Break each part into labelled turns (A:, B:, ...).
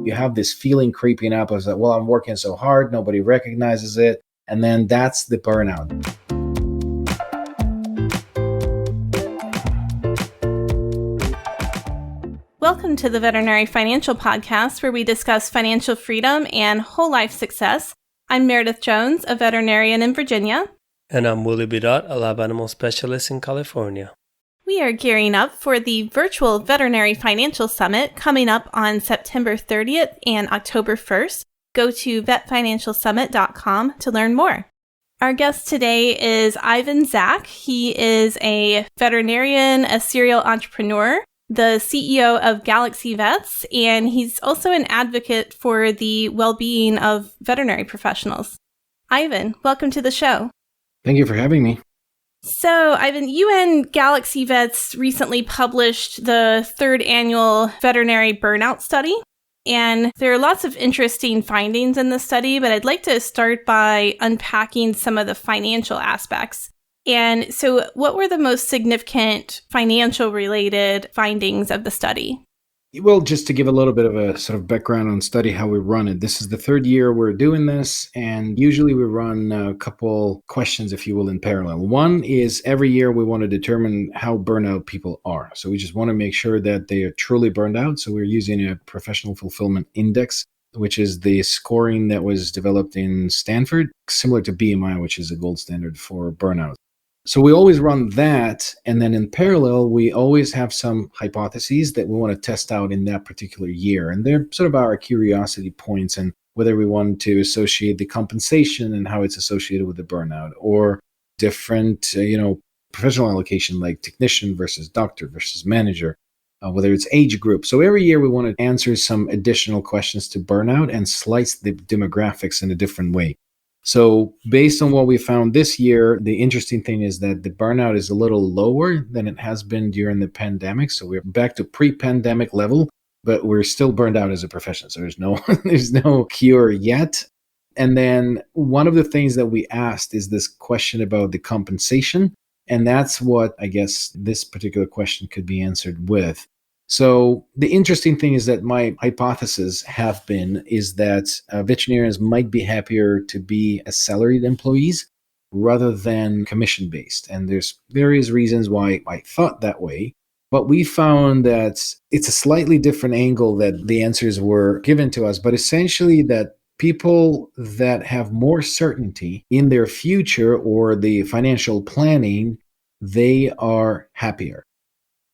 A: You have this feeling creeping up of that, well, I'm working so hard, nobody recognizes it. And then that's the burnout.
B: Welcome to the Veterinary Financial Podcast, where we discuss financial freedom and whole life success. I'm Meredith Jones, a veterinarian in Virginia.
C: And I'm Willie Bidot, a lab animal specialist in California.
B: We are gearing up for the virtual Veterinary Financial Summit coming up on September 30th and October 1st. Go to vetfinancialsummit.com to learn more. Our guest today is Ivan Zak. He is a veterinarian, a serial entrepreneur, the CEO of Galaxy Vets, and he's also an advocate for the well-being of veterinary professionals. Ivan, welcome to the show.
A: Thank you for having me.
B: So, Ivan, you and Galaxy Vets recently published the third annual Veterinary Burnout Study, and there are lots of interesting findings in the study, but I'd like to start by unpacking some of the financial aspects. And so what were the most significant financial-related findings of the study?
A: Well, just to give a little bit of a sort of background on study, how we run it. This is the third year we're doing this, and usually we run a couple questions, if you will, in parallel. One is every year we want to determine how burnout people are. So we just want to make sure that they are truly burned out. So we're using a professional fulfillment index, which is the scoring that was developed in Stanford, similar to BMI, which is a gold standard for burnout. So we always run that, and then in parallel, we always have some hypotheses that we want to test out in that particular year. And they're sort of our curiosity points, and whether we want to associate the compensation and how it's associated with the burnout, or different, professional allocation like technician versus doctor versus manager, whether it's age group. So every year we want to answer some additional questions to burnout and slice the demographics in a different way. So based on what we found this year, the interesting thing is that the burnout is a little lower than it has been during the pandemic. So we're back to pre-pandemic level, but we're still burned out as a profession. So there's no cure yet. And then one of the things that we asked is this question about the compensation. And that's what I guess this particular question could be answered with. So the interesting thing is that my hypothesis is that veterinarians might be happier to be as salaried employees rather than commission-based. And there's various reasons why I thought that way. But we found that it's a slightly different angle that the answers were given to us. But essentially that people that have more certainty in their future or the financial planning, they are happier.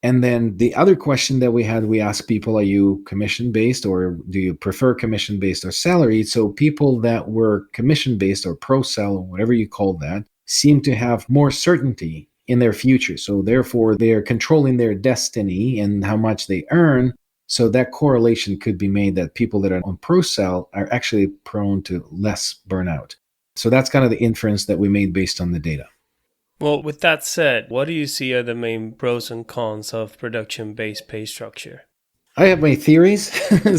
A: And then the other question that we asked people, are you commission-based or do you prefer commission-based or salaried? So people that were commission-based or pro-sell or whatever you call that seem to have more certainty in their future. So therefore, they are controlling their destiny and how much they earn. So that correlation could be made that people that are on pro-sell are actually prone to less burnout. So that's kind of the inference that we made based on the data.
C: Well, with that said, what do you see are the main pros and cons of production-based pay structure?
A: I have my theories.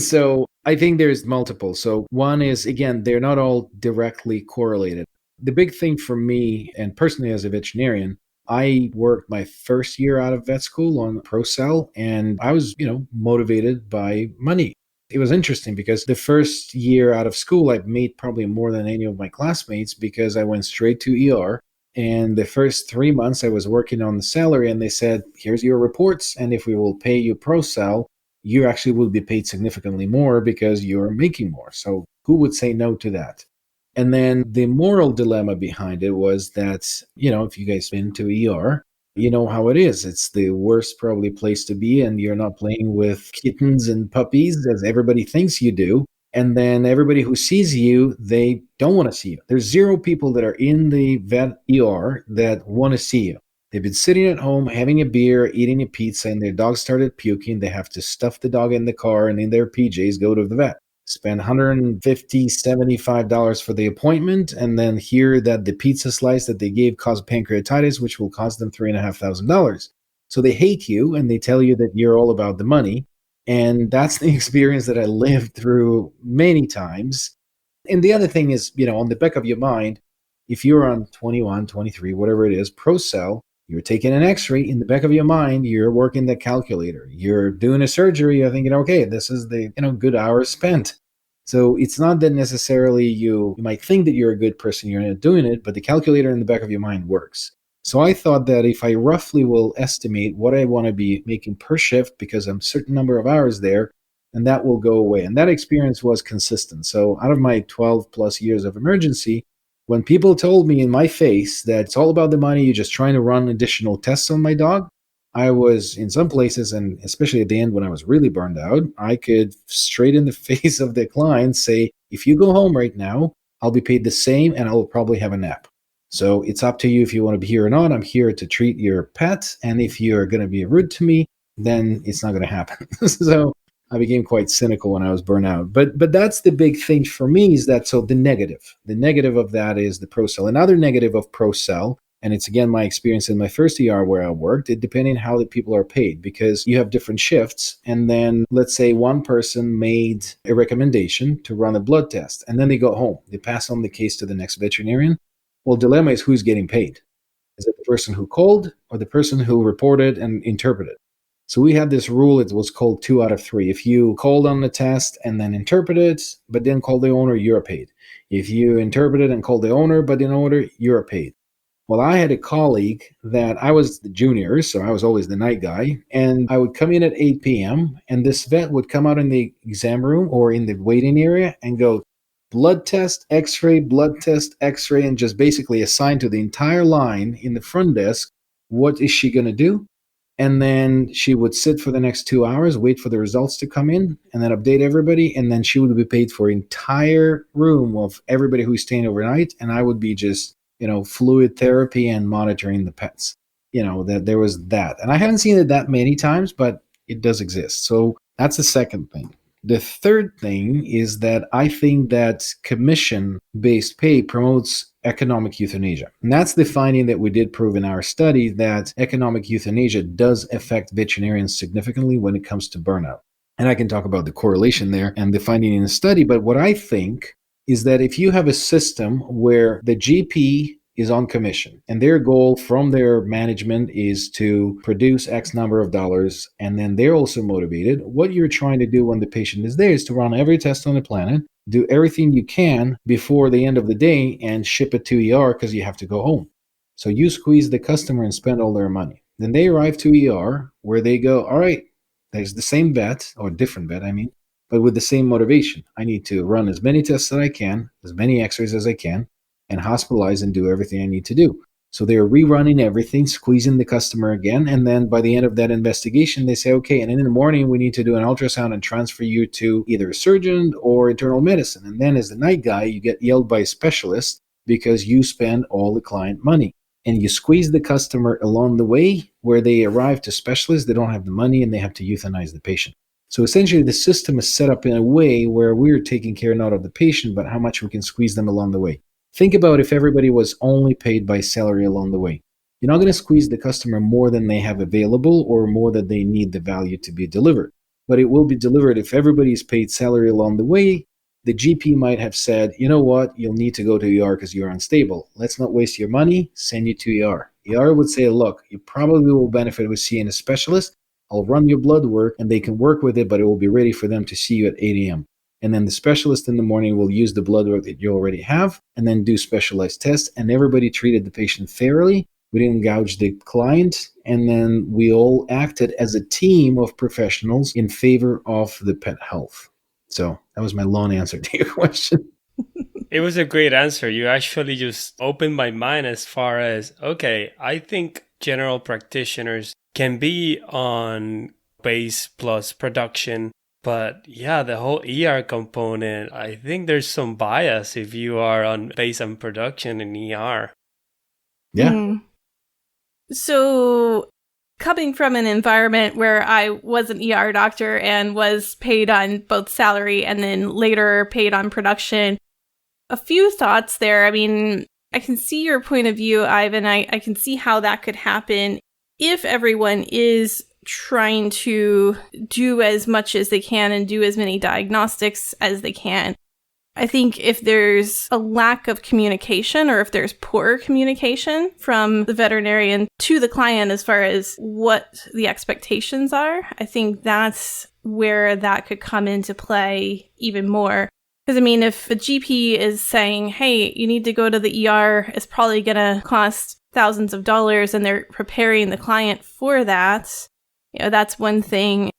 A: So I think there's multiple. So one is, again, they're not all directly correlated. The big thing for me, and personally as a veterinarian, I worked my first year out of vet school on pro-sell, and I was, motivated by money. It was interesting because the first year out of school, I made probably more than any of my classmates because I went straight to ER. And the first 3 months I was working on the salary, and they said, here's your reports. And if we will pay you pro-sell, you actually will be paid significantly more because you're making more. So who would say no to that? And then the moral dilemma behind it was that, if you guys been to ER, you know how it is. It's the worst probably place to be. And you're not playing with kittens and puppies as everybody thinks you do. And then everybody who sees you, they don't want to see you. There's 0 people that are in the vet ER that want to see you. They've been sitting at home, having a beer, eating a pizza, and their dog started puking. They have to stuff the dog in the car and in their PJs go to the vet. Spend $150, $75 for the appointment, and then hear that the pizza slice that they gave caused pancreatitis, which will cost them $3,500. So they hate you, and they tell you that you're all about the money. And that's the experience that I lived through many times. And the other thing is, on the back of your mind, if you're on 21, 23, whatever it is, pro-sell, You're taking an x-ray. In the back of your mind, you're working the calculator. You're doing a surgery. You're thinking, okay, this is the good hours spent. So it's not that necessarily you might think that you're a good person, you're not doing it, but the calculator in the back of your mind works. So I thought that if I roughly will estimate what I want to be making per shift because I'm a certain number of hours there, and that will go away. And that experience was consistent. So out of my 12 plus years of emergency, when people told me in my face that it's all about the money, you're just trying to run additional tests on my dog, I was in some places, and especially at the end when I was really burned out, I could straight in the face of the client say, if you go home right now, I'll be paid the same and I'll probably have a nap. So it's up to you if you want to be here or not. I'm here to treat your pet. And if you're going to be rude to me, then it's not going to happen. So I became quite cynical when I was burned out. But that's the big thing for me is that, so the negative of that is the ProCell. Another negative of ProCell, and it's again my experience in my first ER where I worked, it depending how the people are paid, because you have different shifts. And then let's say one person made a recommendation to run a blood test, and then they go home. They pass on the case to the next veterinarian. Well, dilemma is who's getting paid. Is it the person who called or the person who reported and interpreted? So we had this rule, it was called 2 out of 3. If you called on the test and then interpreted, but then called the owner, you're paid. If you interpreted and called the owner, but didn't order, you're paid. Well, I had a colleague that I was the junior, so I was always the night guy, and I would come in at 8 p.m., and this vet would come out in the exam room or in the waiting area and go, blood test, x-ray, and just basically assign to the entire line in the front desk, what is she going to do? And then she would sit for the next 2 hours, wait for the results to come in, and then update everybody. And then she would be paid for entire room of everybody who's staying overnight. And I would be just, fluid therapy and monitoring the pets. That there was that. And I haven't seen it that many times, but it does exist. So that's the second thing. The third thing is that I think that commission-based pay promotes economic euthanasia. And that's the finding that we did prove in our study, that economic euthanasia does affect veterinarians significantly when it comes to burnout. And I can talk about the correlation there and the finding in the study. But what I think is that if you have a system where the GP is on commission and their goal from their management is to produce X number of dollars, and then they're also motivated, what you're trying to do when the patient is there is to run every test on the planet, do everything you can before the end of the day and ship it to ER because you have to go home. So you squeeze the customer and spend all their money. Then they arrive to ER where they go, all right, there's the same vet, or different vet, but with the same motivation. I need to run as many tests as I can, as many x-rays as I can, and hospitalize and do everything I need to do. So they're rerunning everything, squeezing the customer again. And then by the end of that investigation, they say, okay, and in the morning, we need to do an ultrasound and transfer you to either a surgeon or internal medicine. And then as the night guy, you get yelled by a specialist because you spend all the client money. And you squeeze the customer along the way where they arrive to specialists, they don't have the money and they have to euthanize the patient. So essentially the system is set up in a way where we're taking care not of the patient, but how much we can squeeze them along the way. Think about if everybody was only paid by salary along the way. You're not going to squeeze the customer more than they have available or more than they need the value to be delivered. But it will be delivered if everybody is paid salary along the way. The GP might have said, you know what, you'll need to go to ER because you're unstable. Let's not waste your money, send you to ER. ER would say, look, you probably will benefit with seeing a specialist. I'll run your blood work and they can work with it, but it will be ready for them to see you at 8 a.m. And then the specialist in the morning will use the blood work that you already have and then do specialized tests. And everybody treated the patient fairly. We didn't gouge the client. And then we all acted as a team of professionals in favor of the pet health. So that was my long answer to your question.
C: It was a great answer. You actually just opened my mind as far as, okay, I think general practitioners can be on base plus production. But yeah, the whole ER component, I think there's some bias if you are on base and production in ER.
A: Yeah.
B: So coming from an environment where I was an ER doctor and was paid on both salary and then later paid on production, a few thoughts there. I mean, I can see your point of view, Ivan. I can see how that could happen if everyone is trying to do as much as they can and do as many diagnostics as they can. I think if there's a lack of communication or if there's poor communication from the veterinarian to the client as far as what the expectations are, I think that's where that could come into play even more. Because, I mean, if a GP is saying, hey, you need to go to the ER, it's probably going to cost thousands of dollars, and they're preparing the client for that, that's one thing.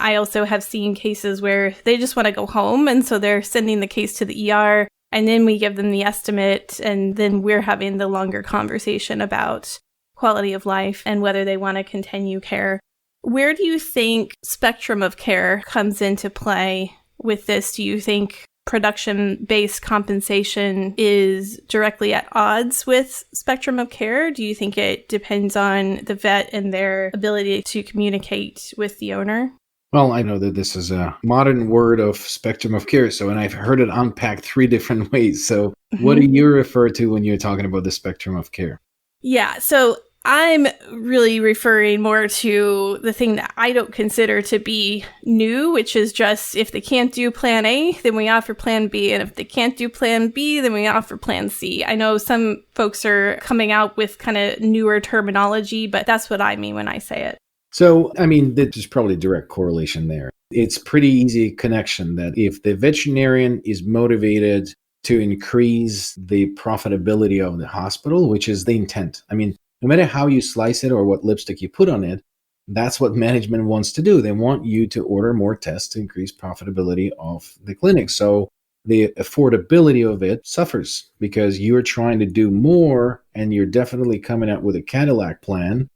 B: I also have seen cases where they just want to go home, and so they're sending the case to the ER, and then we give them the estimate, and then we're having the longer conversation about quality of life and whether they want to continue care. Where do you think spectrum of care comes into play with this? Do you think production-based compensation is directly at odds with spectrum of care? Do you think it depends on the vet and their ability to communicate with the owner?
A: Well, I know that this is a modern word of spectrum of care, and I've heard it unpacked 3 different ways. So what do you refer to when you're talking about the spectrum of care?
B: Yeah, so I'm really referring more to the thing that I don't consider to be new, which is just if they can't do plan A, then we offer plan B. And if they can't do plan B, then we offer plan C. I know some folks are coming out with kind of newer terminology, but that's what I mean when I say it.
A: So, I mean, there's probably a direct correlation there. It's pretty easy connection that if the veterinarian is motivated to increase the profitability of the hospital, which is the intent. I mean, no matter how you slice it or what lipstick you put on it, that's what management wants to do. They want you to order more tests to increase profitability of the clinic. So the affordability of it suffers because you're trying to do more and you're definitely coming out with a Cadillac plan.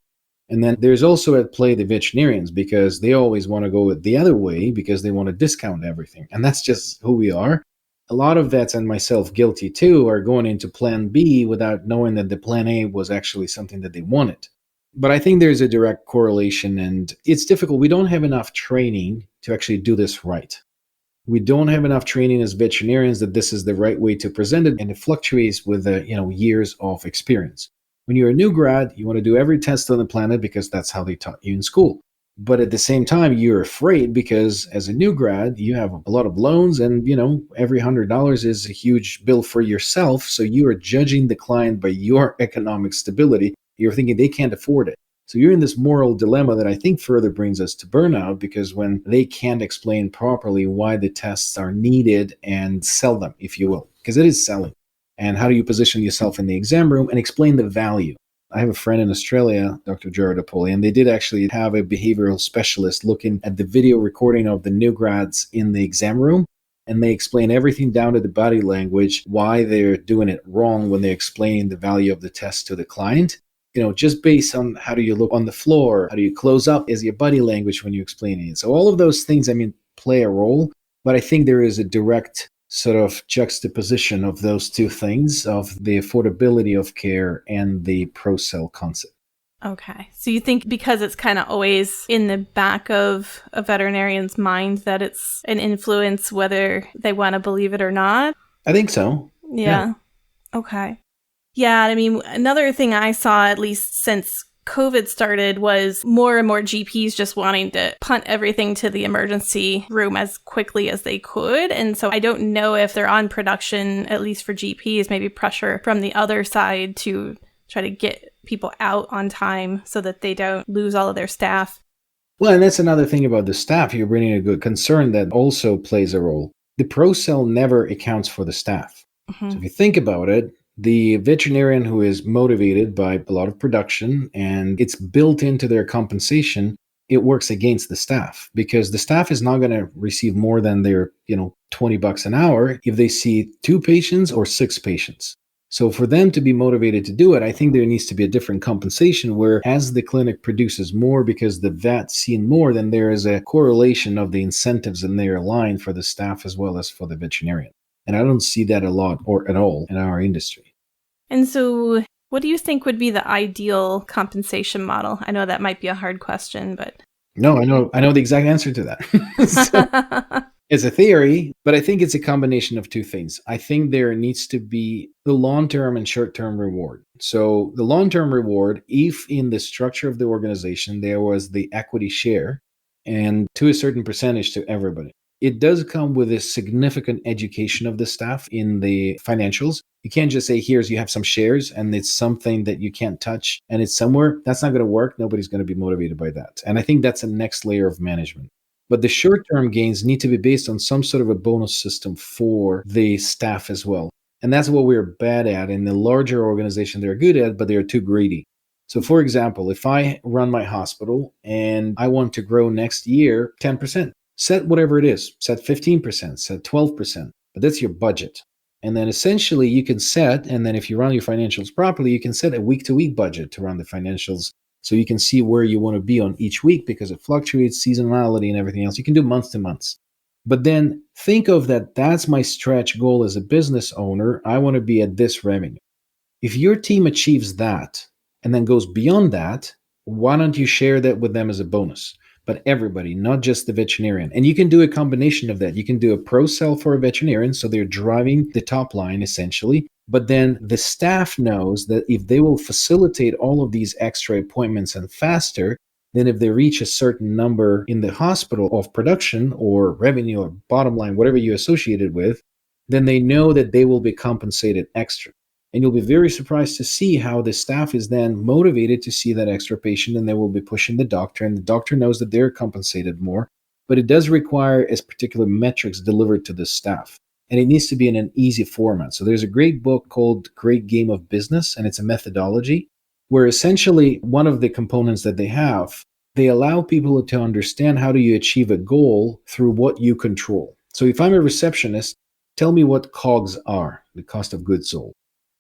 A: And then there's also at play the veterinarians because they always want to go the other way because they want to discount everything. And that's just who we are. A lot of vets, and myself guilty too, are going into plan B without knowing that the plan A was actually something that they wanted. But I think there's a direct correlation and it's difficult. We don't have enough training to actually do this right. We don't have enough training as veterinarians that this is the right way to present it, and it fluctuates with years of experience. When you're a new grad, you want to do every test on the planet because that's how they taught you in school. But at the same time, you're afraid because as a new grad, you have a lot of loans and, every $100 is a huge bill for yourself. So you are judging the client by your economic stability. You're thinking they can't afford it. So you're in this moral dilemma that I think further brings us to burnout because when they can't explain properly why the tests are needed and sell them, if you will, because it is selling. And how do you position yourself in the exam room and explain the value? I have a friend in Australia, Dr. Jared Apoli, and they did actually have a behavioral specialist looking at the video recording of the new grads in the exam room. And they explain everything down to the body language, why they're doing it wrong when they're explaining the value of the test to the client. Just based on how do you look on the floor, how do you close up, is your body language when you're explaining it. So all of those things, play a role. But I think there is a direct sort of juxtaposition of those two things, of the affordability of care and the pro-sell concept.
B: Okay. So you think because it's kind of always in the back of a veterinarian's mind that it's an influence whether they want to believe it or not?
A: I think so.
B: Yeah. Okay. Yeah. Another thing I saw, at least since COVID started, was more and more GPs just wanting to punt everything to the emergency room as quickly as they could. And so I don't know if they're on production, at least for GPs, maybe pressure from the other side to try to get people out on time so that they don't lose all of their staff.
A: Well, and that's another thing about the staff. You're bringing a good concern that also plays a role. The pro-sell never accounts for the staff. Mm-hmm. So if you think about it, the veterinarian who is motivated by a lot of production and it's built into their compensation, it works against the staff because the staff is not going to receive more than their, $20 an hour if they see 2 patients or 6 patients. So for them to be motivated to do it, I think there needs to be a different compensation where as the clinic produces more because the vet's seen more, then there is a correlation of the incentives and they're aligned for the staff as well as for the veterinarian. And I don't see that a lot or at all in our industry.
B: And so what do you think would be the ideal compensation model? I know that might be a hard question, but...
A: No, I know the exact answer to that. It's a theory, but I think it's a combination of 2 things. I think there needs to be the long-term and short-term reward. So the long-term reward, if in the structure of the organization there was the equity share and to a certain percentage to everybody. It does come with a significant education of the staff in the financials. You can't just say, here's, you have some shares and it's something that you can't touch and it's somewhere. That's not going to work. Nobody's going to be motivated by that. And I think that's a next layer of management. But the short-term gains need to be based on some sort of a bonus system for the staff as well. And that's what we're bad at. In the larger organization, they're good at, but they're too greedy. So for example, if I run my hospital and I want to grow next year 10%, set whatever it is, set 15%, set 12%, but that's your budget. And then essentially you can set, and then if you run your financials properly, you can set a week-to-week budget to run the financials so you can see where you want to be on each week because it fluctuates, seasonality and everything else. You can do month to month. But then think of that, that's my stretch goal as a business owner. I want to be at this revenue. If your team achieves that and then goes beyond that, why don't you share that with them as a bonus? But everybody, not just the veterinarian. And you can do a combination of that. You can do a pro sell for a veterinarian, so they're driving the top line essentially. But then the staff knows that if they will facilitate all of these extra appointments and faster, then if they reach a certain number in the hospital of production or revenue or bottom line, whatever you associate it with, then they know that they will be compensated extra. And you'll be very surprised to see how the staff is then motivated to see that extra patient and they will be pushing the doctor. And the doctor knows that they're compensated more. But it does require as particular metrics delivered to the staff. And it needs to be in an easy format. So there's a great book called Great Game of Business, and it's a methodology where essentially one of the components that they have, they allow people to understand how do you achieve a goal through what you control. So if I'm a receptionist, tell me what COGS are, the cost of goods sold.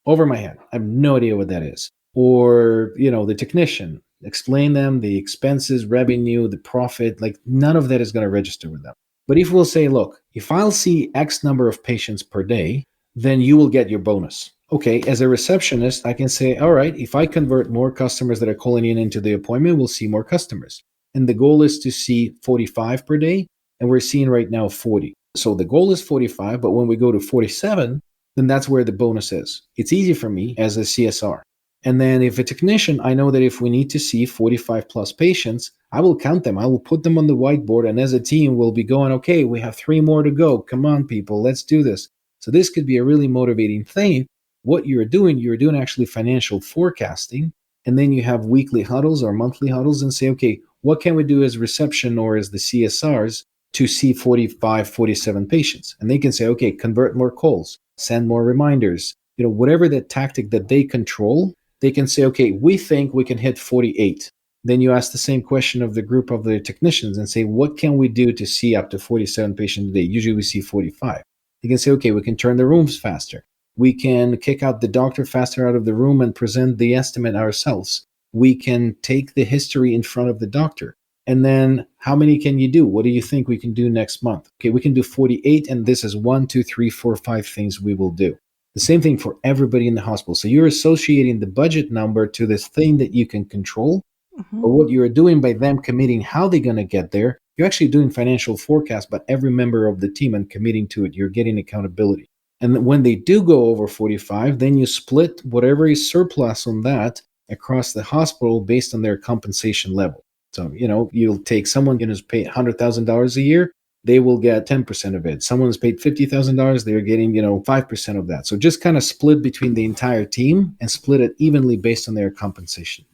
A: Over my head. I have no idea what that is. Or, the technician, explain them the expenses, revenue, the profit, like none of that is going to register with them. But if we'll say, look, if I'll see X number of patients per day, then you will get your bonus. Okay, as a receptionist, I can say, all right, if I convert more customers that are calling in into the appointment, we'll see more customers. And the goal is to see 45 per day, and we're seeing right now 40. So the goal is 45, but when we go to 47, then that's where the bonus is. It's easy for me as a CSR. And then if a technician, I know that if we need to see 45 plus patients, I will count them. I will put them on the whiteboard. And as a team, we'll be going, okay, we have 3 more to go. Come on, people, let's do this. So this could be a really motivating thing. What you're doing actually financial forecasting. And then you have weekly huddles or monthly huddles and say, okay, what can we do as reception or as the CSRs to see 45, 47 patients? And they can say, okay, convert more calls. Send more reminders, whatever the tactic that they control, they can say, okay, we think we can hit 48. Then you ask the same question of the group of the technicians and say, what can we do to see up to 47 patients a day? Usually we see 45. They can say, okay, we can turn the rooms faster. We can kick out the doctor faster out of the room and present the estimate ourselves. We can take the history in front of the doctor. And then how many can you do? What do you think we can do next month? Okay, we can do 48, and this is 1, 2, 3, 4, 5 things we will do. The same thing for everybody in the hospital. So you're associating the budget number to this thing that you can control. Mm-hmm. But what you're doing by them committing how they're going to get there, you're actually doing financial forecast, but every member of the team and committing to it, you're getting accountability. And when they do go over 45, then you split whatever is surplus on that across the hospital based on their compensation level. So, you'll take someone who's paid $100,000 a year, they will get 10% of it. Someone who's paid $50,000, they're getting, 5% of that. So just kind of split between the entire team and split it evenly based on their compensation.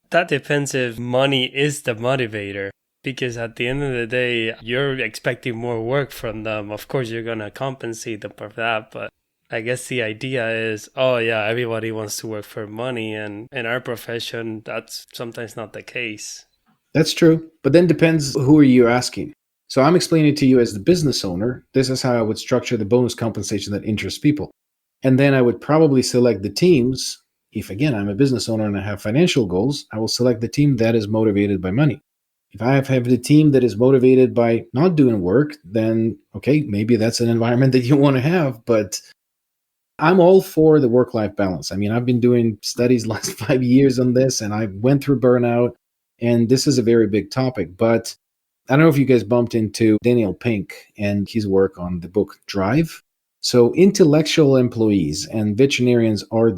C: That depends if money is the motivator, because at the end of the day, you're expecting more work from them. Of course, you're going to compensate them for that, but I guess the idea is, everybody wants to work for money. And in our profession, that's sometimes not the case.
A: That's true. But then depends who are you asking. So I'm explaining to you as the business owner, this is how I would structure the bonus compensation that interests people. And then I would probably select the teams. If, again, I'm a business owner and I have financial goals, I will select the team that is motivated by money. If I have the team that is motivated by not doing work, then, okay, maybe that's an environment that you want to have. But I'm all for the work-life balance. I mean, I've been doing studies last 5 years on this, and I went through burnout. And this is a very big topic, but I don't know if you guys bumped into Daniel Pink and his work on the book Drive. So intellectual employees, and veterinarians are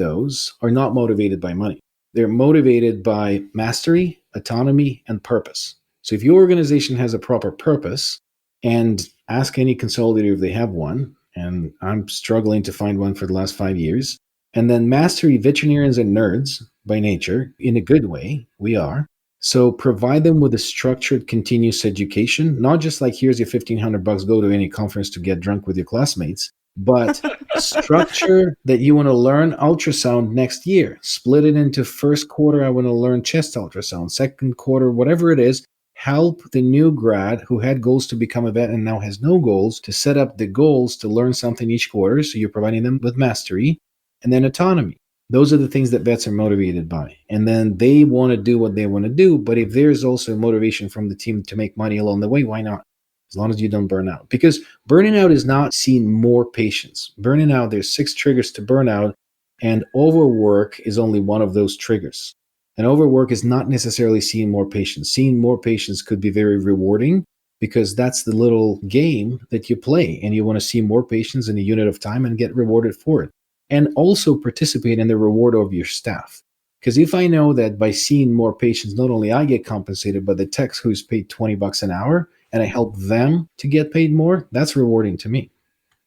A: not motivated by money. They're motivated by mastery, autonomy, and purpose. So if your organization has a proper purpose, and Ask any consolidator if they have one. And I'm struggling to find one for the last 5 years. And then mastery, veterinarians are nerds by nature, in a good way. We are. So provide them with a structured continuous education, not just like here's your $1,500, go to any conference to get drunk with your classmates, but structure that you want to learn ultrasound next year. Split it into first quarter, I want to learn chest ultrasound, second quarter, whatever it is. Help the new grad who had goals to become a vet and now has no goals to set up the goals to learn something each quarter. So you're providing them with mastery and then autonomy. Those are the things that vets are motivated by. And then they want to do what they want to do. But if there's also motivation from the team to make money along the way, why not? As long as you don't burn out. Because burning out is not seeing more patients. Burning out, there's 6 triggers to burnout, and overwork is only one of those triggers. And overwork is not necessarily seeing more patients. Seeing more patients could be very rewarding because that's the little game that you play, and you want to see more patients in a unit of time and get rewarded for it. And also participate in the reward of your staff. Because if I know that by seeing more patients, not only I get compensated, but the tech who's paid $20 an hour, and I help them to get paid more, that's rewarding to me.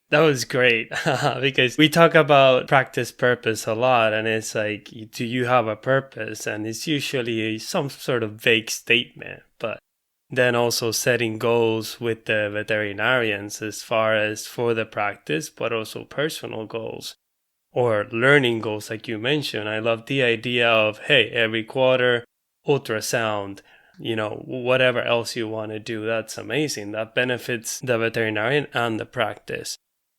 C: That was great because we talk about practice purpose a lot, and it's like, do you have a purpose? And it's usually some sort of vague statement, but then also setting goals with the veterinarians as far as for the practice, but also personal goals or learning goals, like you mentioned. I love the idea of, hey, every quarter, ultrasound, whatever else you want to do. That's amazing. That benefits the veterinarian and the practice.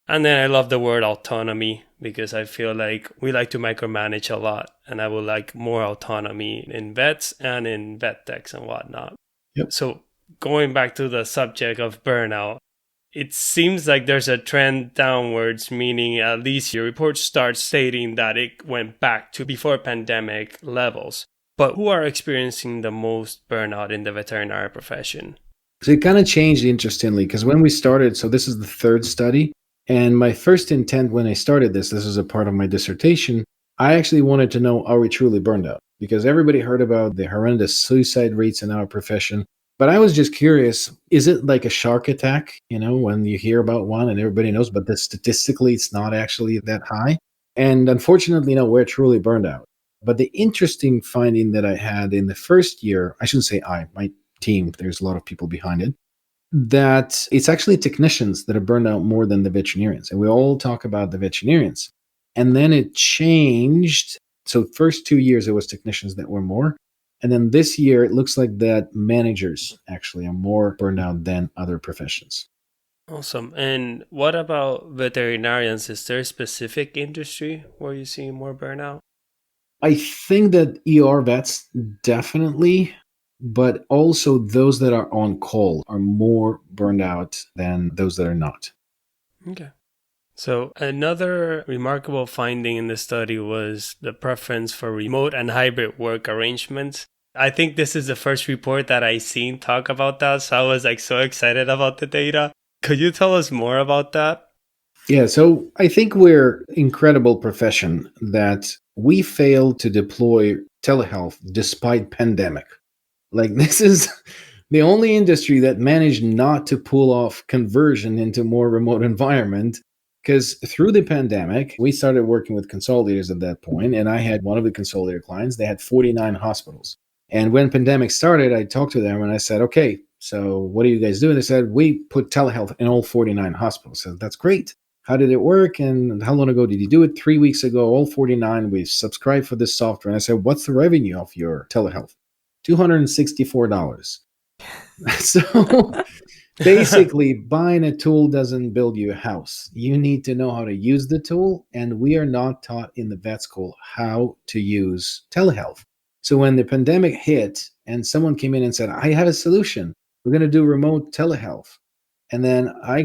C: And then I love the word autonomy because I feel like we like to micromanage a lot, and I would like more autonomy in vets and in vet techs and whatnot.
A: Yep.
C: So going back to the subject of burnout, it seems like there's a trend downwards, meaning at least your report starts stating that it went back to before pandemic levels. But who are experiencing the most burnout in the veterinary profession?
A: So it kind of changed interestingly because when we started, so this is the 3rd study. And my first intent when I started this was a part of my dissertation, I actually wanted to know, are we truly burned out? Because everybody heard about the horrendous suicide rates in our profession. But I was just curious, is it like a shark attack, when you hear about one and everybody knows, but statistically it's not actually that high? And unfortunately, we're truly burned out. But the interesting finding that I had in the first year, I shouldn't say my team, there's a lot of people behind it, that it's actually technicians that are burned out more than the veterinarians. And we all talk about the veterinarians. And then it changed. So first 2 years, it was technicians that were more. And then this year, it looks like that managers actually are more burned out than other professions.
C: Awesome. And what about veterinarians? Is there a specific industry where you see more burnout?
A: I think that ER vets definitely, but also those that are on call are more burned out than those that are not.
C: Okay. So another remarkable finding in the study was the preference for remote and hybrid work arrangements. I think this is the first report that I seen talk about that. So I was so excited about the data. Could you tell us more about that?
A: Yeah, so I think we're an incredible profession that we failed to deploy telehealth despite pandemic. This is the only industry that managed not to pull off conversion into more remote environment. Because through the pandemic, we started working with consolidators at that point, and I had one of the consolidator clients. They had 49 hospitals. And when pandemic started, I talked to them and I said, okay, so what do you guys do? They said, we put telehealth in all 49 hospitals. So that's great. How did it work? And how long ago did you do it? 3 weeks ago, all 49, we subscribed for this software. And I said, what's the revenue of your telehealth? $264. So basically, buying a tool doesn't build you a house. You need to know how to use the tool. And we are not taught in the vet school how to use telehealth. So when the pandemic hit and someone came in and said, I have a solution, we're going to do remote telehealth. And then I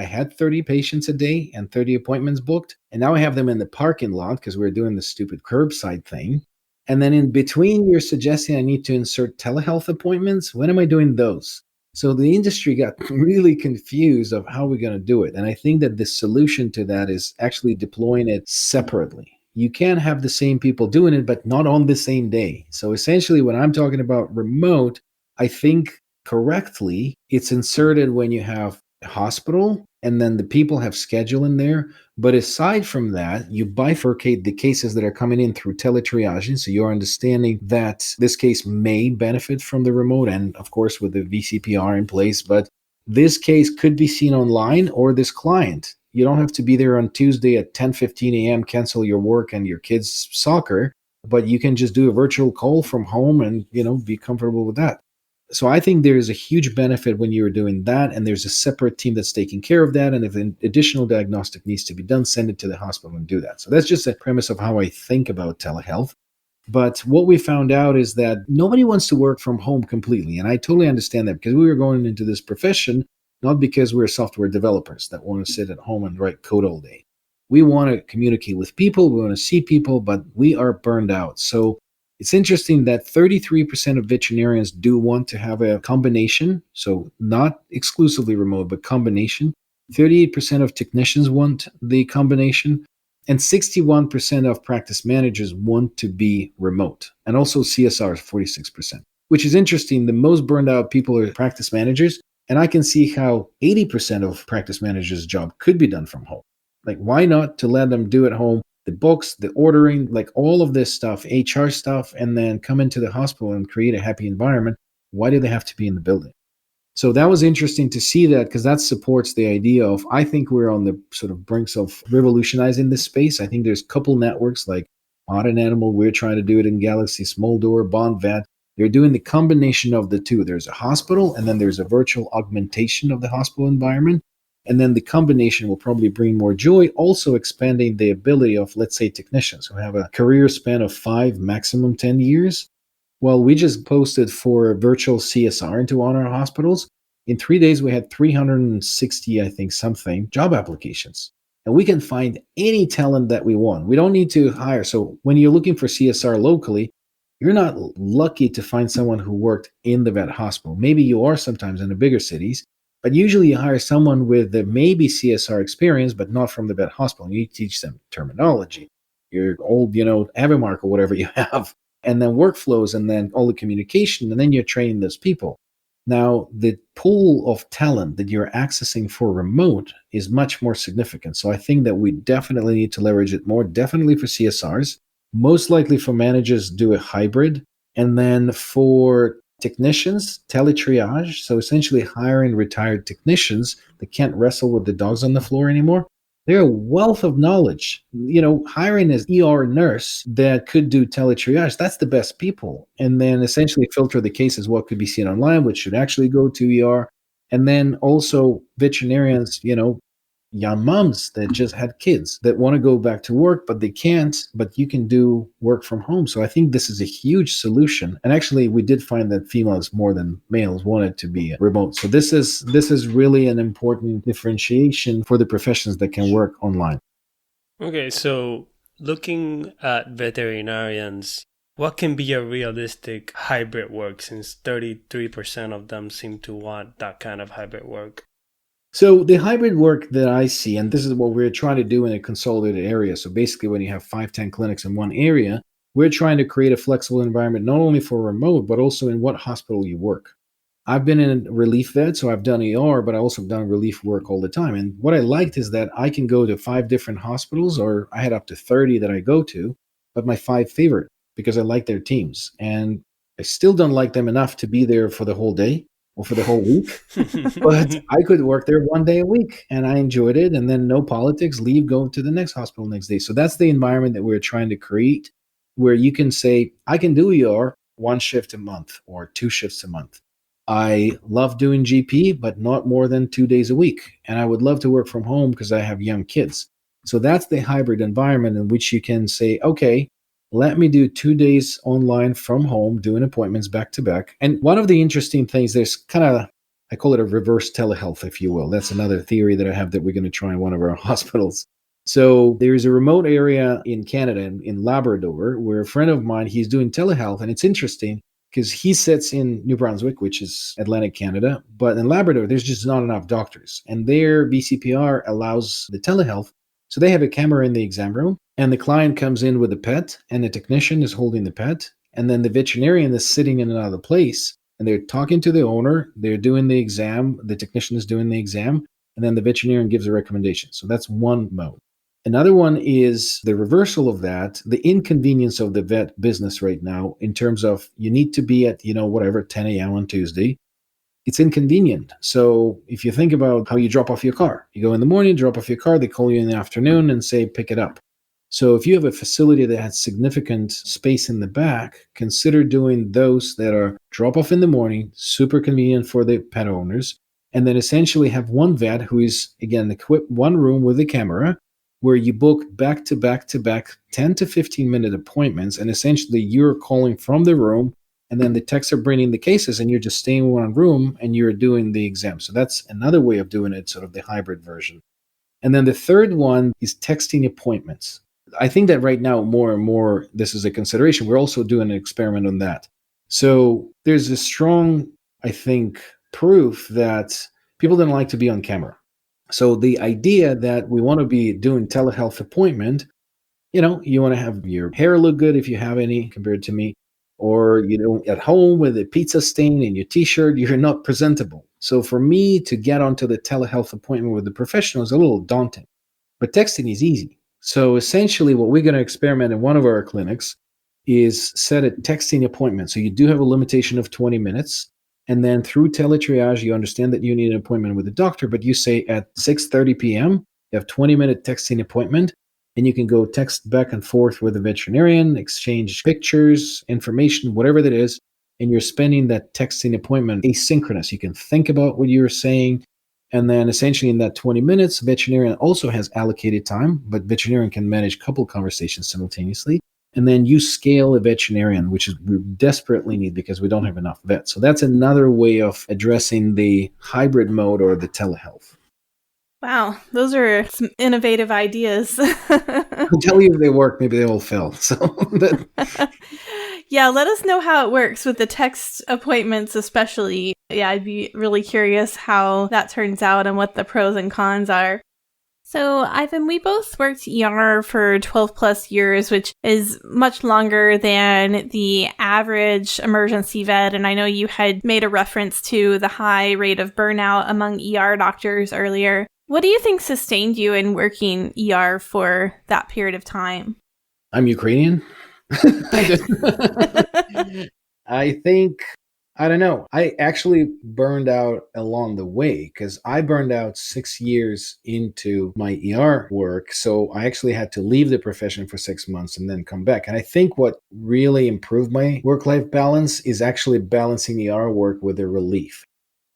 A: had 30 patients a day and 30 appointments booked. And now I have them in the parking lot because we're doing the stupid curbside thing. And then in between, you're suggesting I need to insert telehealth appointments. When am I doing those? So the industry got really confused of how we're going to do it. And I think that the solution to that is actually deploying it separately. You can have the same people doing it, but not on the same day. So essentially, when I'm talking about remote, I think correctly, it's inserted when you have hospital, and then the people have schedule in there. But aside from that, you bifurcate the cases that are coming in through teletriaging. So you're understanding that this case may benefit from the remote and, of course, with the VCPR in place. But this case could be seen online, or this client. You don't have to be there on Tuesday at 10:15 a.m., cancel your work and your kids' soccer, but you can just do a virtual call from home and, be comfortable with that. So I think there is a huge benefit when you're doing that, and there's a separate team that's taking care of that. And if an additional diagnostic needs to be done, send it to the hospital and do that. So that's just a premise of how I think about telehealth. But what we found out is that nobody wants to work from home completely. And I totally understand that, because we were going into this profession not because we're software developers that want to sit at home and write code all day. We want to communicate with people, we want to see people, but we are burned out. So it's interesting that 33% of veterinarians do want to have a combination, so not exclusively remote, but combination. 38% of technicians want the combination, and 61% of practice managers want to be remote. And also CSR is 46%, which is interesting. The most burned out people are practice managers, and I can see how 80% of practice managers' job could be done from home. Like, why not to let them do at home the books, the ordering, like all of this stuff, HR stuff, and then come into the hospital and create a happy environment? Why do they have to be in the building? So that was interesting to see that, because that supports the idea of, I think we're on the sort of brinks of revolutionizing this space. I think there's a couple networks like Modern Animal, we're trying to do it in Galaxy, Small Door, Bond Vet. They're doing the combination of the two. There's a hospital, and then there's a virtual augmentation of the hospital environment. And then the combination will probably bring more joy, also expanding the ability of, let's say, technicians who have a career span of 5, maximum 10 years. Well, we just posted for virtual CSR into one of our hospitals. In 3 days, we had 360, I think, something job applications. And we can find any talent that we want. We don't need to hire. So when you're looking for CSR locally, you're not lucky to find someone who worked in the vet hospital. Maybe you are sometimes in the bigger cities, but usually you hire someone with the maybe CSR experience, but not from the vet hospital. You teach them terminology, your old, Avamark or whatever you have, and then workflows, and then all the communication, and then you're training those people. Now, the pool of talent that you're accessing for remote is much more significant. So I think that we definitely need to leverage it more, definitely for CSRs, most likely for managers, do a hybrid. And then for technicians, teletriage, so essentially hiring retired technicians that can't wrestle with the dogs on the floor anymore. They're a wealth of knowledge. Hiring an ER nurse that could do teletriage, that's the best people. And then essentially filter the cases, what could be seen online, which should actually go to ER. And then also veterinarians, young moms that just had kids that want to go back to work, but they can't, but you can do work from home. So I think this is a huge solution. And actually, we did find that females more than males wanted to be remote. So this is really an important differentiation for the professions that can work online.
C: Okay, so looking at veterinarians, what can be a realistic hybrid work, since 33% of them seem to want that kind of hybrid work?
A: So the hybrid work that I see, and this is what we're trying to do in a consolidated area. So basically, when you have 5-10 clinics in one area, we're trying to create a flexible environment, not only for remote, but also in what hospital you work. I've been in relief vet, so I've done ER, but I also have done relief work all the time. And what I liked is that I can go to 5 different hospitals, or I had up to 30 that I go to, but my 5 favorite, because I like their teams. And I still don't like them enough to be there for the whole day or for the whole week. But I could work there 1 day a week, and I enjoyed it. And then no politics, leave, go to the next hospital next day. So that's the environment that we're trying to create, where you can say, I can do ER 1 shift a month or 2 shifts a month. I love doing GP, but not more than 2 days a week. And I would love to work from home because I have young kids. So that's the hybrid environment in which you can say, okay, let me do 2 days online from home, doing appointments back to back. And one of the interesting things, there's kind of, I call it a reverse telehealth, if you will. That's another theory that I have that we're going to try in one of our hospitals. So there's a remote area in Canada, in Labrador, where a friend of mine, he's doing telehealth. And it's interesting because he sits in New Brunswick, which is Atlantic Canada. But in Labrador, there's just not enough doctors. And their VCPR allows the telehealth. So they have a camera in the exam room, and the client comes in with a pet, and the technician is holding the pet. And then the veterinarian is sitting in another place, and they're talking to the owner. They're doing the exam. The technician is doing the exam. and then the veterinarian gives a recommendation. So that's one mode. Another one is the reversal of that, the inconvenience of the vet business right now in terms of you need to be at, 10 a.m. on Tuesday. It's inconvenient. So if you think about how you drop off your car, you go in the morning, drop off your car, they call you in the afternoon and say, pick it up. So if you have a facility that has significant space in the back, consider doing those that are drop off in the morning, super convenient for the pet owners, and then essentially have one vet who is, again, equipped one room with a camera where you book back to back to back 10 to 15 minute appointments. And essentially you're calling from the room, and then the techs are bringing the cases and you're just staying in one room and you're doing the exam. So that's another way of doing it, sort of the hybrid version. And then the third one is texting appointments. I think that right now, more and more, this is a consideration. We're also doing an experiment on that. So there's a strong, I think, proof that people don't like to be on camera. So the idea that we want to be doing telehealth appointment, you want to have your hair look good if you have any compared to me, or, at home with a pizza stain in your t-shirt, you're not presentable. So for me to get onto the telehealth appointment with the professional is a little daunting, but texting is easy. So essentially what we're going to experiment in one of our clinics is set a texting appointment. So you do have a limitation of 20 minutes. And then through teletriage, you understand that you need an appointment with a doctor, but you say at 6:30 p.m., you have 20-minute texting appointment, and you can go text back and forth with a veterinarian, exchange pictures, information, whatever that is, and you're spending that texting appointment asynchronous. You can think about what you're saying, and then essentially in that 20 minutes, veterinarian also has allocated time, but veterinarian can manage a couple conversations simultaneously. And then you scale a veterinarian, which is we desperately need because we don't have enough vets. So that's another way of addressing the hybrid mode or the telehealth.
B: Wow, those are some innovative ideas.
A: I'll tell you if they work, maybe they will fail. So
B: yeah, let us know how it works with the text appointments, especially. Yeah, I'd be really curious how that turns out and what the pros and cons are. So, Ivan, we both worked ER for 12 plus years, which is much longer than the average emergency vet. And I know you had made a reference to the high rate of burnout among ER doctors earlier. What do you think sustained you in working ER for that period of time?
A: I'm Ukrainian. I think, I don't know. I actually burned out along the way because I burned out 6 years into my ER work. So I actually had to leave the profession for 6 months and then come back. And I think what really improved my work-life balance is actually balancing ER work with a relief.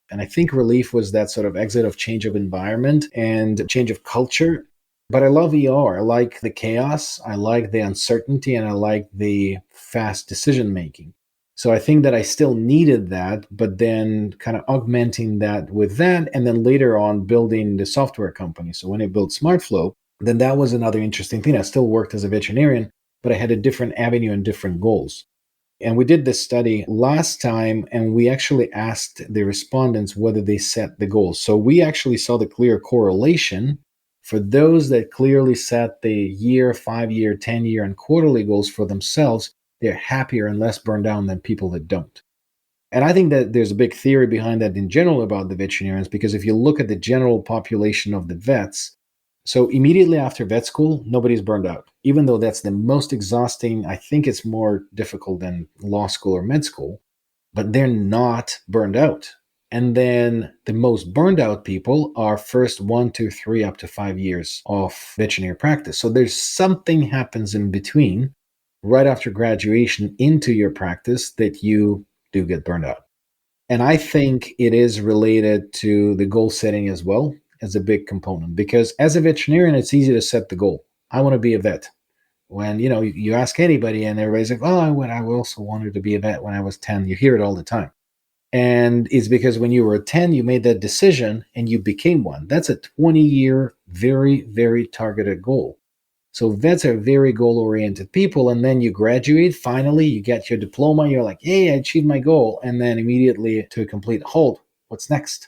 A: And I think relief was that sort of exit of change of environment and change of culture. But I love ER. I like the chaos. I like the uncertainty, and I like the fast decision making. So I think that I still needed that, but then kind of augmenting that with that, and then later on building the software company. So when I built SmartFlow, then that was another interesting thing. I still worked as a veterinarian, but I had a different avenue and different goals. And we did this study last time, and we actually asked the respondents whether they set the goals. So we actually saw the clear correlation for those that clearly set the year, 5-year, 10-year, and quarterly goals for themselves. They're happier and less burned down than people that don't. And I think that there's a big theory behind that in general about the veterinarians, because if you look at the general population of the vets, so immediately after vet school, nobody's burned out. Even though that's the most exhausting, I think it's more difficult than law school or med school, but they're not burned out. And then the most burned out people are first 1, 2, 3, up to 5 years of veterinary practice. So there's something happens in between right after graduation into your practice that you do get burned out. And I think it is related to the goal setting as well as a big component, because as a veterinarian, it's easy to set the goal. I want to be a vet. When, you ask anybody and everybody's like, oh, I also wanted to be a vet when I was 10. You hear it all the time. And it's because when you were 10, you made that decision and you became one. That's a 20-year, very, very targeted goal. So vets are very goal-oriented people, and then you graduate, finally, you get your diploma, you're like, hey, I achieved my goal, and then immediately to a complete halt, what's next?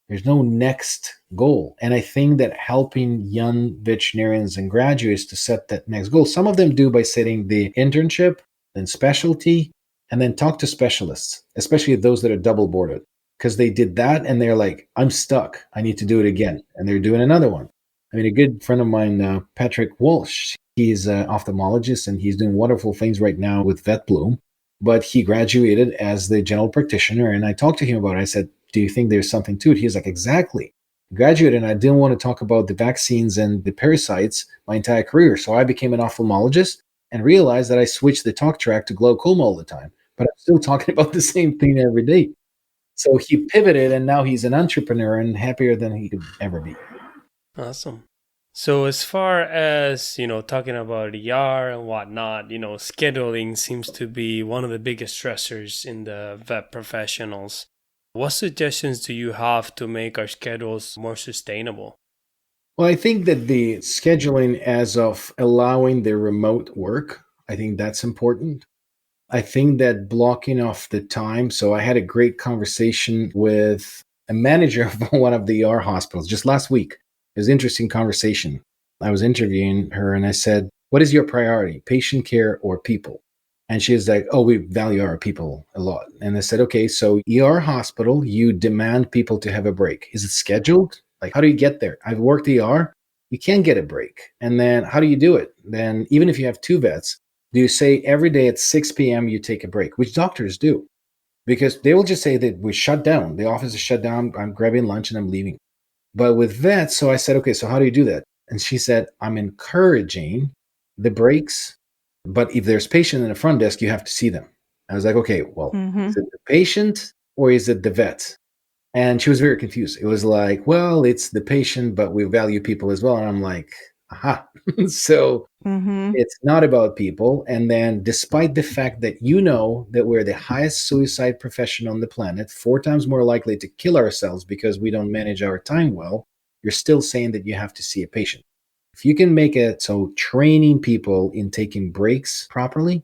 A: There's no next goal. And I think that helping young veterinarians and graduates to set that next goal, some of them do by setting the internship, then specialty, and then talk to specialists, especially those that are double boarded. because they did that and they're like, I'm stuck. I need to do it again. And they're doing another one. I mean, a good friend of mine, Patrick Walsh, he's an ophthalmologist and he's doing wonderful things right now with VetBloom. But he graduated as the general practitioner. And I talked to him about it. I said, do you think there's something to it? He's like, exactly. I graduated and I didn't want to talk about the vaccines and the parasites my entire career. So I became an ophthalmologist and realized that I switched the talk track to glaucoma all the time. But I'm still talking about the same thing every day. So he pivoted and now he's an entrepreneur and happier than he could ever be.
C: Awesome. So as far as, talking about ER and whatnot, scheduling seems to be one of the biggest stressors in the vet professionals. What suggestions do you have to make our schedules more sustainable?
A: Well, I think that the scheduling as of allowing the remote work, I think that's important. I think that blocking off the time. So I had a great conversation with a manager of one of the ER hospitals just last week. It was an interesting conversation. I was interviewing her and I said, what is your priority, patient care or people? And she was like, oh, we value our people a lot. And I said, okay, so ER hospital, you demand people to have a break. Is it scheduled? Like, how do you get there? I've worked ER. You can't get a break. And then how do you do it? Then even if you have two vets, do you say every day at 6 p.m. you take a break, which doctors do? Because they will just say that we shut down. The office is shut down. I'm grabbing lunch and I'm leaving. But with vets, so I said, okay, so how do you do that? And she said, I'm encouraging the breaks, but if there's patient in the front desk, you have to see them. I was like, okay, well, is it the patient or is it the vet? And she was very confused. It was like, well, it's the patient, but we value people as well. And I'm like, aha. So it's not about people. And then despite the fact that that we're the highest suicide profession on the planet, 4 times more likely to kill ourselves because we don't manage our time well, you're still saying that you have to see a patient. If you can make it so training people in taking breaks properly,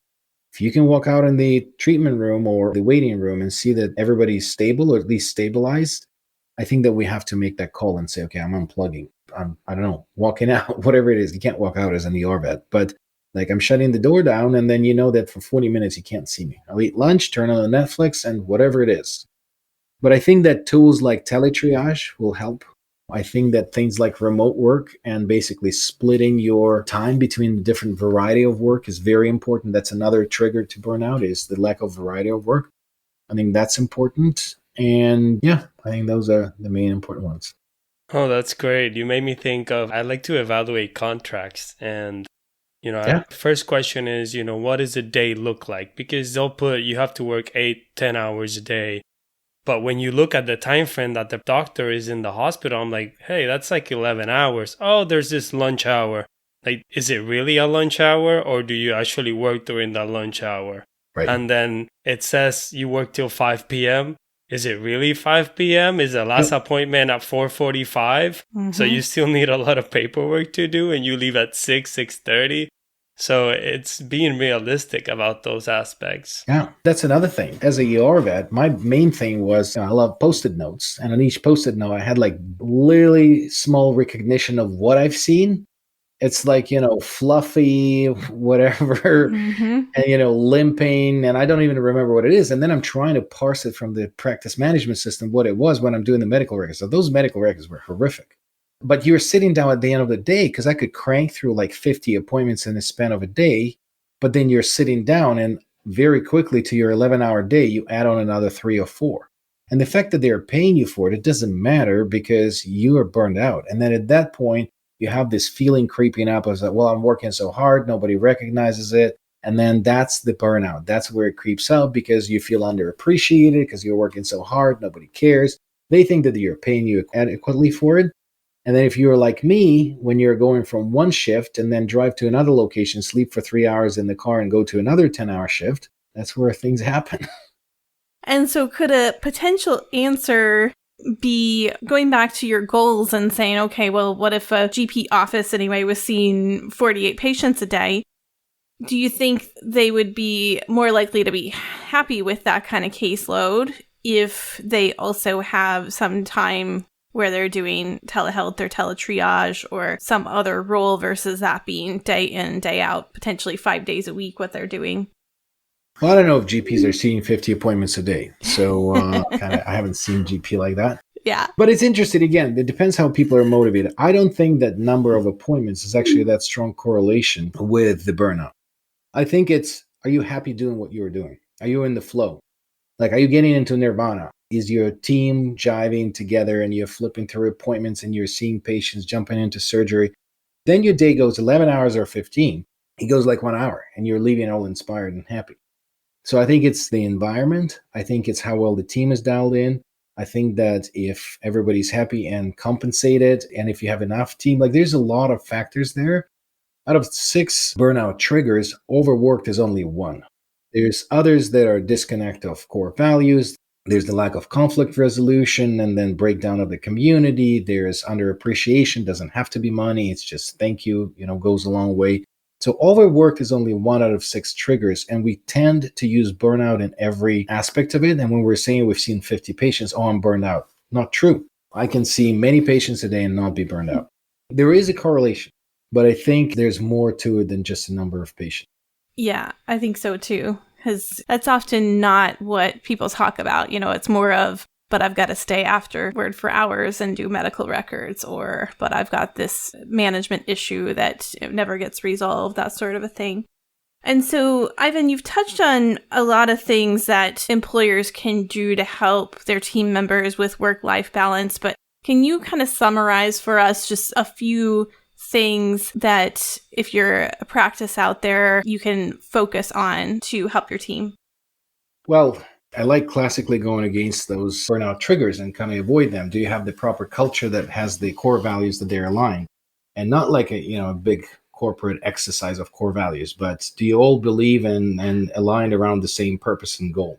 A: if you can walk out in the treatment room or the waiting room and see that everybody's stable or at least stabilized, I think that we have to make that call and say, okay, I'm unplugging. I don't know, walking out, whatever it is. You can't walk out as an ER vet, but like I'm shutting the door down and then you know that for 40 minutes you can't see me. I'll eat lunch, turn on Netflix and whatever it is. But I think that tools like teletriage will help. I think that things like remote work and basically splitting your time between the different variety of work is very important. That's another trigger to burnout is the lack of variety of work. I think that's important. And yeah, I think those are the main important ones.
C: Oh, that's great. You made me think of, I like to evaluate contracts. And, first question is, what does a day look like? Because they'll put, you have to work 8-10 hours a day. But when you look at the time frame that the doctor is in the hospital, I'm like, hey, that's like 11 hours. Oh, there's this lunch hour. Like, is it really a lunch hour or do you actually work during that lunch hour?
A: Right.
C: And then it says you work till 5 p.m. Is it really 5 p.m.? Is the last appointment at 4:45? So you still need a lot of paperwork to do and you leave at 6:30. So it's being realistic about those aspects.
A: Yeah, that's another thing. As a ER vet, my main thing was I love Post-it notes. And on each Post-it note, I had like really small recognition of what I've seen. It's like, fluffy, whatever, and, limping. And I don't even remember what it is. And then I'm trying to parse it from the practice management system, what it was when I'm doing the medical records. So those medical records were horrific. But you're sitting down at the end of the day, because I could crank through like 50 appointments in the span of a day. But then you're sitting down and very quickly to your 11-hour day, you add on another 3 or 4. And the fact that they're paying you for it, it doesn't matter because you are burned out. And then at that point, you have this feeling creeping up as like, well, I'm working so hard, nobody recognizes it. And then that's the burnout. That's where it creeps out because you feel underappreciated because you're working so hard, nobody cares. They think that you're paying you adequately for it. And then if you're like me, when you're going from one shift and then drive to another location, sleep for 3 hours in the car and go to another 10-hour shift, that's where things happen.
B: And so could a potential answer be going back to your goals and saying, okay, well, what if a GP office anyway was seeing 48 patients a day? Do you think they would be more likely to be happy with that kind of caseload if they also have some time where they're doing telehealth or teletriage or some other role versus that being day in, day out, potentially 5 days a week what they're doing?
A: Well, I don't know if GPs are seeing 50 appointments a day. So I haven't seen GP like that.
B: Yeah.
A: But it's interesting, again, it depends how people are motivated. I don't think that number of appointments is actually that strong correlation with the burnout. I think it's, are you happy doing what you're doing? Are you in the flow? Like, are you getting into nirvana? Is your team jiving together and you're flipping through appointments and you're seeing patients jumping into surgery? Then your day goes 11 hours or 15. It goes like 1 hour and you're leaving all inspired and happy. So I think it's the environment. I think it's how well the team is dialed in. I think that if everybody's happy and compensated, and if you have enough team, like there's a lot of factors there. Out of 6 burnout triggers, overworked is only one. There's others that are disconnect of core values. There's the lack of conflict resolution and then breakdown of the community. There's underappreciation, doesn't have to be money. It's just thank you, goes a long way. So overwork is only 1 out of 6 triggers, and we tend to use burnout in every aspect of it. And when we're saying we've seen 50 patients, oh, I'm burned out. Not true. I can see many patients a day and not be burned out. There is a correlation, but I think there's more to it than just a number of patients.
B: Yeah, I think so too, because that's often not what people talk about. It's more of, but I've got to stay afterward for hours and do medical records, or, but I've got this management issue that never gets resolved, that sort of a thing. And so, Ivan, you've touched on a lot of things that employers can do to help their team members with work-life balance, but can you kind of summarize for us just a few things that, if you're a practice out there, you can focus on to help your team?
A: Well, I like classically going against those burnout triggers and kind of avoid them. Do you have the proper culture that has the core values that they're aligned? And not like a big corporate exercise of core values, but do you all believe in and aligned around the same purpose and goal?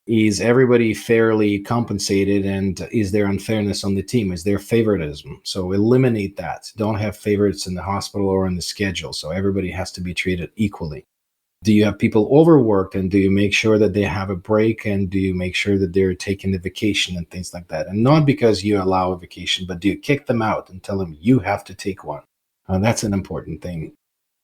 A: Is everybody fairly compensated, and is there unfairness on the team? Is there favoritism? So eliminate that. Don't have favorites in the hospital or in the schedule. So everybody has to be treated equally. Do you have people overworked, and do you make sure that they have a break, and do you make sure that they're taking the vacation and things like that? And not because you allow a vacation, but do you kick them out and tell them you have to take one? That's an important thing.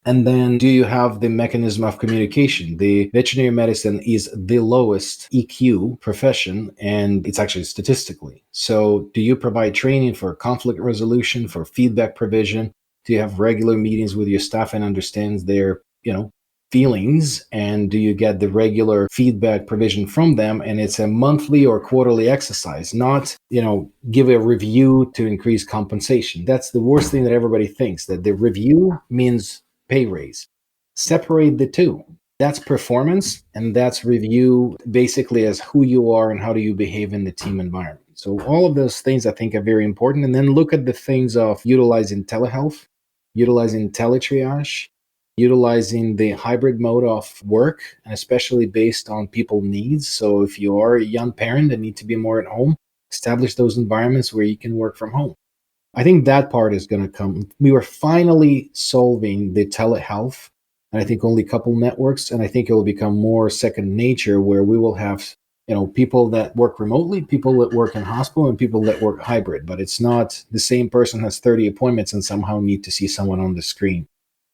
A: And then do you have the mechanism of communication? The veterinary medicine is the lowest EQ profession, and it's actually statistically. So do you provide training for conflict resolution, for feedback provision? Do you have regular meetings with your staff and understands their, feelings? And do you get the regular feedback provision from them? And it's a monthly or quarterly exercise, not, give a review to increase compensation. That's the worst thing that everybody thinks, that the review means pay raise. Separate the two. That's performance, and that's review basically as who you are and how do you behave in the team environment. So all of those things I think are very important. And then look at the things of utilizing telehealth, utilizing teletriage, utilizing the hybrid mode of work, and especially based on people needs. So if you are a young parent and need to be more at home, establish those environments where you can work from home. I think that part is going to come. We were finally solving the telehealth, and I think only a couple networks, and I think it will become more second nature, where we will have, people that work remotely, people that work in hospital, and people that work hybrid. But it's not the same person has 30 appointments and somehow need to see someone on the screen.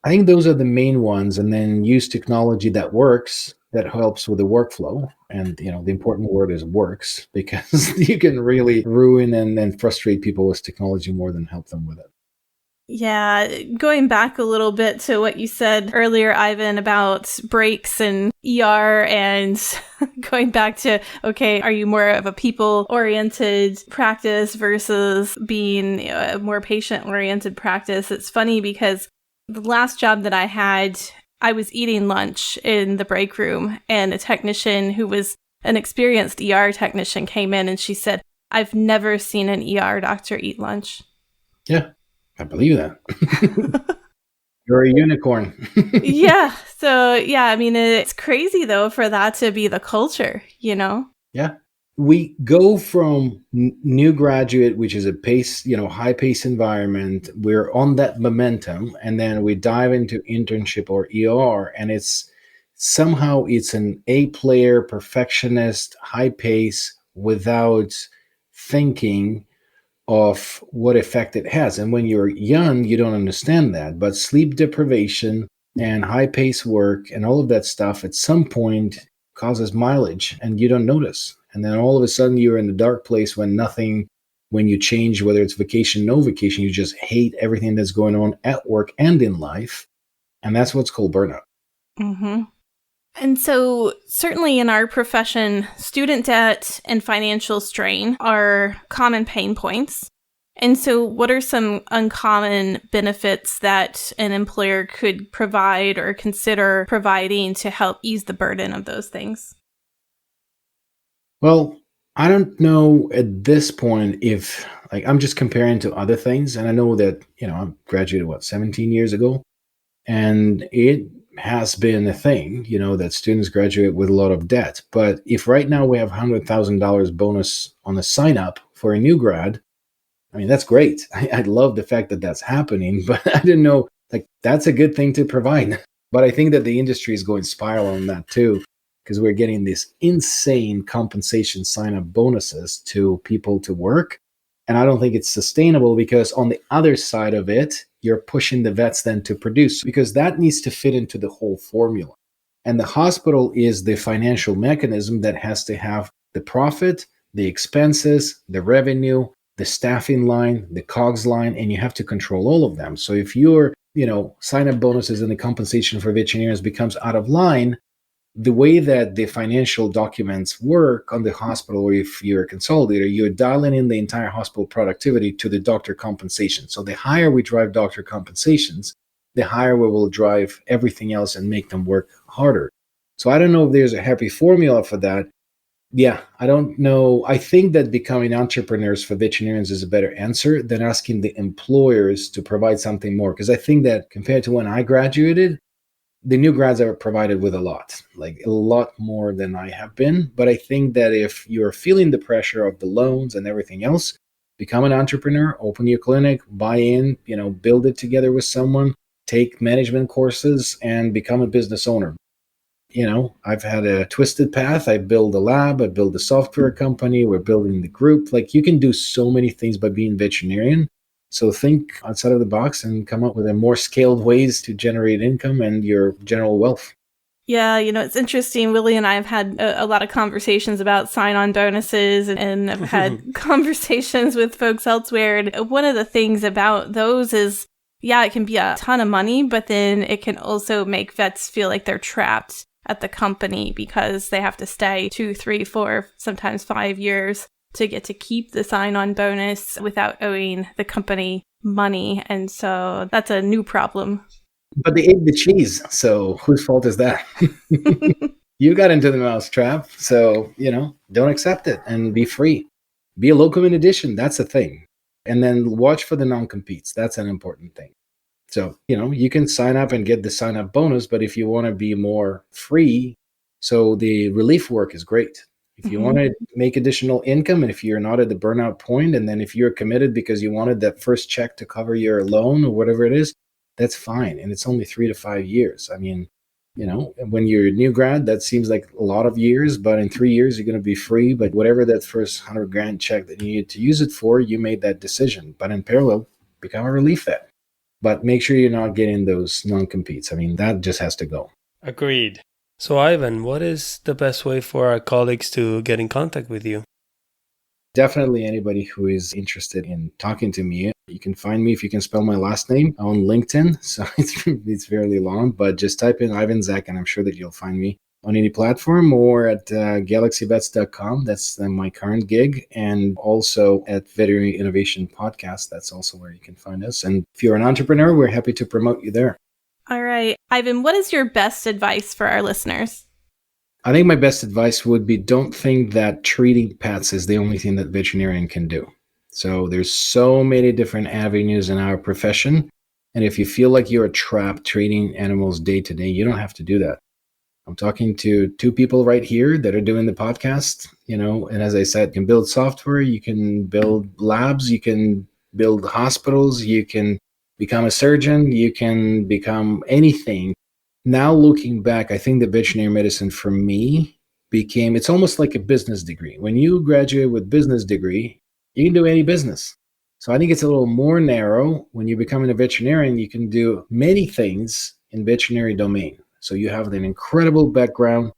A: I think those are the main ones, and then use technology that works, that helps with the workflow. And, the important word is works, because you can really ruin and frustrate people with technology more than help them with it.
B: Yeah, going back a little bit to what you said earlier, Ivan, about breaks and ER, and going back to, okay, are you more of a people-oriented practice versus being a more patient-oriented practice? It's funny because the last job that I had, I was eating lunch in the break room, and a technician who was an experienced ER technician came in, and she said, I've never seen an ER doctor eat lunch.
A: Yeah, I believe that. You're a unicorn.
B: Yeah. So, yeah, I mean, it's crazy, though, for that to be the culture,
A: Yeah. We go from new graduate, which is a pace, high pace environment. We're on that momentum, and then we dive into internship or ER, and it's an A player, perfectionist, high pace, without thinking of what effect it has. And when you're young, you don't understand that. But sleep deprivation and high pace work and all of that stuff, at some point, causes mileage and you don't notice. And then all of a sudden you're in the dark place when you change, whether it's vacation, no vacation, you just hate everything that's going on at work and in life. And that's what's called burnout.
B: Mm-hmm. And so certainly in our profession, student debt and financial strain are common pain points. And so what are some uncommon benefits that an employer could provide or consider providing to help ease the burden of those things?
A: Well, I don't know at this point if, like, I'm just comparing to other things. And I know that, I graduated, 17 years ago? And it has been a thing, that students graduate with a lot of debt. But if right now we have $100,000 bonus on the sign up for a new grad, I mean, that's great. I love the fact that that's happening, but I didn't know, like, that's a good thing to provide. But I think that the industry is going spiral on that too, because we're getting these insane compensation sign-up bonuses to people to work. And I don't think it's sustainable, because on the other side of it, you're pushing the vets then to produce, because that needs to fit into the whole formula. And the hospital is the financial mechanism that has to have the profit, the expenses, the revenue, the staffing line, the COGS line, and you have to control all of them. So if your, sign-up bonuses and the compensation for veterinarians becomes out of line, the way that the financial documents work on the hospital, or if you're a consolidator, you're dialing in the entire hospital productivity to the doctor compensation. So the higher we drive doctor compensations, the higher we will drive everything else and make them work harder. So I don't know if there's a happy formula for that. Yeah, I don't know. I think that becoming entrepreneurs for veterinarians is a better answer than asking the employers to provide something more. Because I think that compared to when I graduated, the new grads are provided with like a lot more than I have been. But I think that if you're feeling the pressure of the loans and everything else, become an entrepreneur, open your clinic, buy in, build it together with someone, take management courses, and become a business owner. I've had a twisted path. I build a lab, I build a software company, we're building the group. Like, you can do so many things by being veterinarian. So think outside of the box and come up with a more scaled ways to generate income and your general wealth.
B: Yeah, it's interesting. Willie and I have had a lot of conversations about sign-on bonuses, and I've had conversations with folks elsewhere. And one of the things about those is, yeah, it can be a ton of money, but then it can also make vets feel like they're trapped at the company because they have to stay 2, 3, 4, sometimes 5 years to get to keep the sign-on bonus without owing the company money. And so that's a new problem.
A: But they ate the cheese, so whose fault is that? You got into the mousetrap, so, don't accept it and be free. Be a locum in addition, that's a thing. And then watch for the non-competes, that's an important thing. So, you can sign up and get the sign-up bonus, but if you want to be more free, so the relief work is great. If you want to make additional income, and if you're not at the burnout point, and then if you're committed because you wanted that first check to cover your loan or whatever it is, that's fine. And it's only 3 to 5 years. I mean, when you're a new grad, that seems like a lot of years, but in 3 years, you're going to be free. But whatever that first $100,000 check that you need to use it for, you made that decision. But in parallel, become a relief vet. But make sure you're not getting those non-competes. I mean, that just has to go.
C: Agreed. So, Ivan, what is the best way for our colleagues to get in contact with you?
A: Definitely anybody who is interested in talking to me. You can find me, if you can spell my last name, on LinkedIn. So it's fairly long, but just type in Ivan Zak and I'm sure that you'll find me on any platform, or at galaxyvets.com. That's my current gig. And also at Veterinary Innovation Podcast. That's also where you can find us. And if you're an entrepreneur, we're happy to promote you there.
B: All right. Ivan, what is your best advice for our listeners?
A: I think my best advice would be, don't think that treating pets is the only thing that veterinarian can do. So there's so many different avenues in our profession. And if you feel like you're trapped treating animals day to day, you don't have to do that. I'm talking to 2 people right here that are doing the podcast, and as I said, you can build software, you can build labs, you can build hospitals, you can become a surgeon, you can become anything. Now looking back, I think the veterinary medicine for me it's almost like a business degree. When you graduate with business degree, you can do any business. So I think it's a little more narrow. When you're becoming a veterinarian, you can do many things in veterinary domain. So you have an incredible background,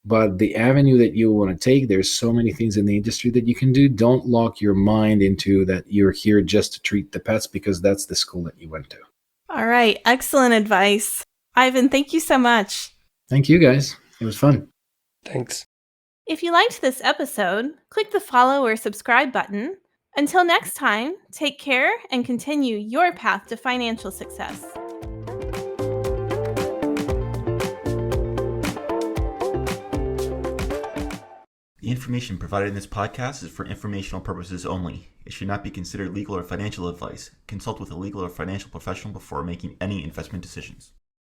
A: But the avenue that you want to take, there's so many things in the industry that you can do. Don't lock your mind into that you're here just to treat the pets because that's the school that you went to.
B: All right. Excellent advice. Ivan, thank you so much.
A: Thank you, guys. It was fun.
C: Thanks.
B: If you liked this episode, click the follow or subscribe button. Until next time, take care and continue your path to financial success.
D: The information provided in this podcast is for informational purposes only. It should not be considered legal or financial advice. Consult with a legal or financial professional before making any investment decisions.